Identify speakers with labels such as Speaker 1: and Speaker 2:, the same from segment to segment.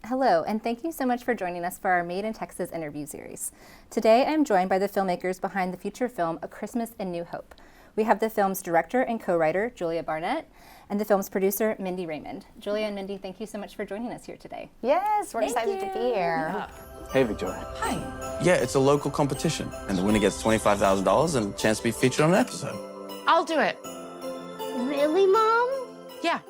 Speaker 1: Hello, and thank you so much for joining us for our Made in Texas interview series. Today I'm joined by the filmmakers behind the feature film A Christmas in New Hope. We have the film's director and co-writer, Julia Barnett, and the film's producer, Mindy Raymond. Julia and Mindy, thank you so much for joining us here today.
Speaker 2: Yes, we're excited to be here.
Speaker 3: Yeah. Hey, Victoria.
Speaker 4: Hi.
Speaker 3: Yeah, it's a local competition, and the winner gets $25,000 and a chance to be featured on an episode.
Speaker 4: I'll do it.
Speaker 2: Really, Mom?
Speaker 4: Yeah.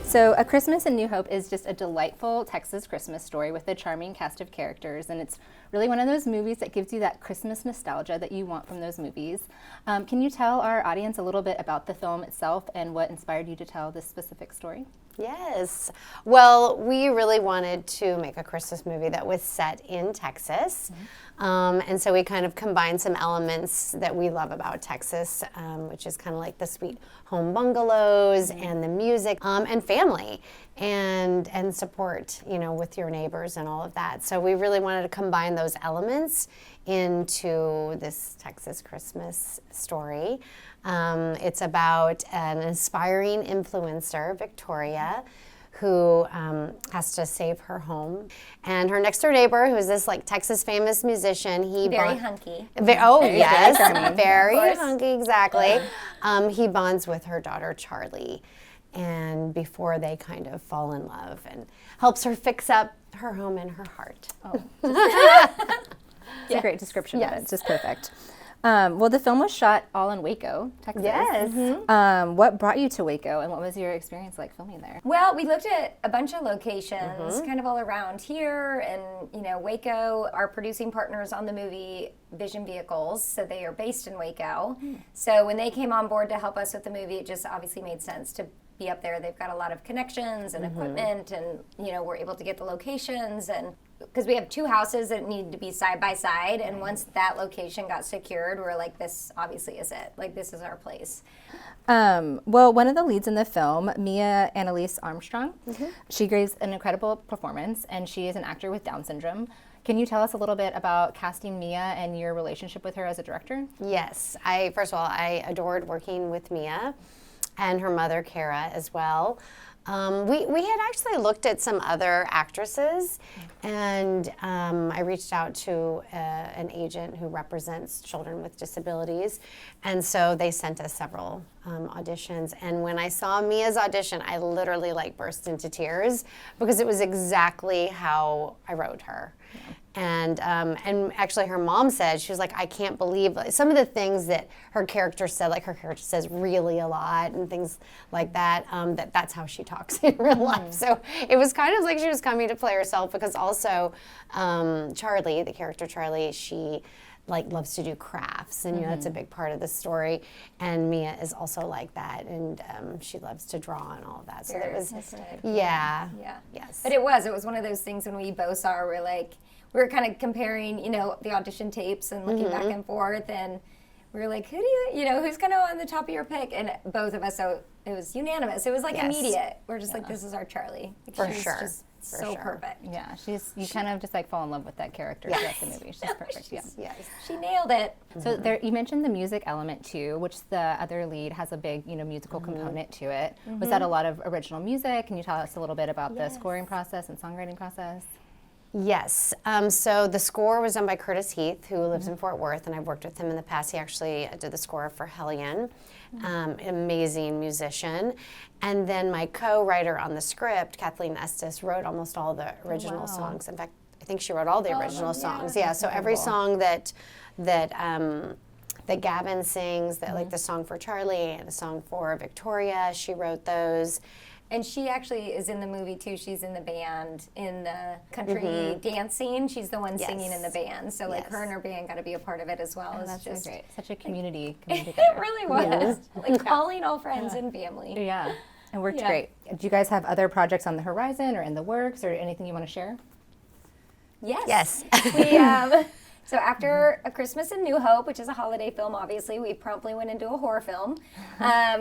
Speaker 1: So A Christmas in New Hope is just a delightful Texas Christmas story with a charming cast of characters, and it's really one of those movies that gives you that Christmas nostalgia that you want from those movies. Can you tell our audience a little bit about the film itself and what inspired you to tell this specific story?
Speaker 2: Yes. Well, we really wanted to make a Christmas movie that was set in Texas. And so we kind of combined some elements that we love about Texas, which is kind of like the sweet home bungalows and the music and family and support, you know, with your neighbors and all of that. So we really wanted to combine those elements into this Texas Christmas story. It's about an inspiring influencer, Victoria, who has to save her home. And her next door neighbor, who's this like Texas famous musician,
Speaker 5: Very hunky.
Speaker 2: Yes, very hunky, exactly. He bonds with her daughter, Charlie. And before they kind of fall in love and helps her fix up her home and her heart.
Speaker 1: It's a great description of it. It's just perfect. Well, the film was shot all in Waco, Texas.
Speaker 2: Yes.
Speaker 1: What brought you to Waco, and what was your experience like filming there?
Speaker 5: Well, we looked at a bunch of locations kind of all around here, and you know, Waco, our producing partners on the movie, Vision Vehicles, so they are based in Waco. So when they came on board to help us with the movie, it just obviously made sense to be up there. They've got a lot of connections and equipment, and you know, we're able to get the locations, and because we have two houses that need to be side by side, and once that location got secured, we're like, this obviously is it. Like, this is our place.
Speaker 1: Well, one of the leads in the film, Mia Anelise Armstrong, she gives an incredible performance, and she is an actor with Down syndrome. Can you tell us a little bit about casting Mia and your relationship with her as a director?
Speaker 2: Yes. First of all, I adored working with Mia and her mother, Kara, as well. We had actually looked at some other actresses, and I reached out to an agent who represents children with disabilities, and so they sent us several auditions. And when I saw Mia's audition, I literally like burst into tears because it was exactly how I wrote her. And actually her mom said, she was like, I can't believe some of the things that her character said, like her character says really a lot and things like that, that's how she talks in real life. So it was kind of like she was coming to play herself, because also Charlie, the character Charlie, she like loves to do crafts, and you know, that's a big part of the story. And Mia is also like that, and she loves to draw and all of that. So
Speaker 5: Very
Speaker 2: that was,
Speaker 5: artistic.
Speaker 2: yeah.
Speaker 5: Yes. But it was one of those things when we both saw her, we're like, we were kind of comparing, you know, the audition tapes and looking back and forth, and we were like, who do you know, who's kind of on the top of your pick? And both of us, so it was unanimous. It was like immediate. We're just like, this is our Charlie. Like, she's just so perfect.
Speaker 1: Yeah, you kind of just like fall in love with that character throughout the movie. She's perfect.
Speaker 2: Yes.
Speaker 5: She nailed it.
Speaker 1: So there, you mentioned the music element too, which the other lead has a big, you know, musical component to it. Was that a lot of original music? Can you tell us a little bit about the scoring process and songwriting process?
Speaker 2: Yes. So the score was done by Curtis Heath, who lives in Fort Worth, and I've worked with him in the past. He actually did the score for Hellion, amazing musician. And then my co-writer on the script, Kathleen Estes, wrote almost all the original songs. In fact, I think she wrote all the original songs. Yeah. So every song that Gavin sings, that like the song for Charlie and the song for Victoria, she wrote those.
Speaker 5: And she actually is in the movie too. She's in the band in the country dance scene. She's the one singing in the band. So like her and her band got to be a part of it as well.
Speaker 1: Oh,
Speaker 5: it's
Speaker 1: that's
Speaker 5: just
Speaker 1: so great. Such a community.
Speaker 5: It really was. Like calling all friends and family.
Speaker 1: Yeah. It worked great. Do you guys have other projects on the horizon or in the works, or anything you want to share?
Speaker 5: Yes. We so after A Christmas in New Hope, which is a holiday film, obviously, we promptly went into a horror film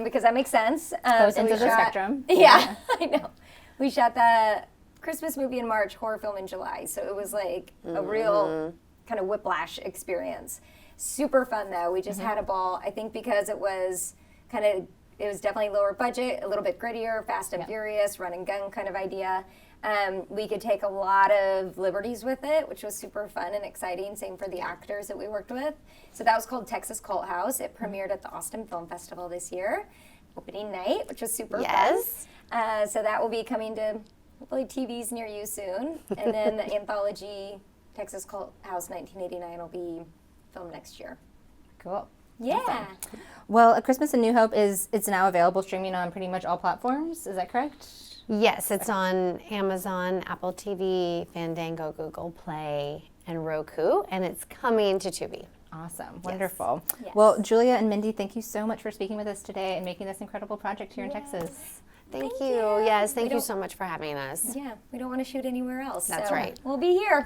Speaker 5: because that makes sense.
Speaker 1: Both ends of the spectrum.
Speaker 5: Yeah, I know. We shot the Christmas movie in March, horror film in July. So it was like a real kind of whiplash experience. Super fun, though. We just had a ball, I think, because it was definitely lower budget, a little bit grittier, fast and furious, run and gun kind of idea. We could take a lot of liberties with it, which was super fun and exciting. Same for the actors that we worked with. So that was called Texas Cult House. It premiered at the Austin Film Festival this year, opening night, which was super fun. So that will be coming to hopefully TVs near you soon. And then the anthology Texas Cult House 1989 will be filmed next year.
Speaker 1: Cool.
Speaker 5: Yeah.
Speaker 1: Awesome. Well, A Christmas in New Hope it's now available streaming on pretty much all platforms. Is that correct?
Speaker 2: Yes, it's on Amazon, Apple TV, Fandango, Google Play, and Roku, and it's coming to Tubi.
Speaker 1: Awesome. Wonderful.
Speaker 5: Yes.
Speaker 1: Well, Julia and Mindy, thank you so much for speaking with us today and making this incredible project here in Texas.
Speaker 2: Thank
Speaker 5: Thank
Speaker 2: you.
Speaker 5: you.
Speaker 2: Yes,
Speaker 5: We
Speaker 2: thank you
Speaker 5: don't-
Speaker 2: so much for having us.
Speaker 5: Yeah, we don't want to shoot anywhere else.
Speaker 2: That's
Speaker 5: so
Speaker 2: right.
Speaker 5: We'll be here.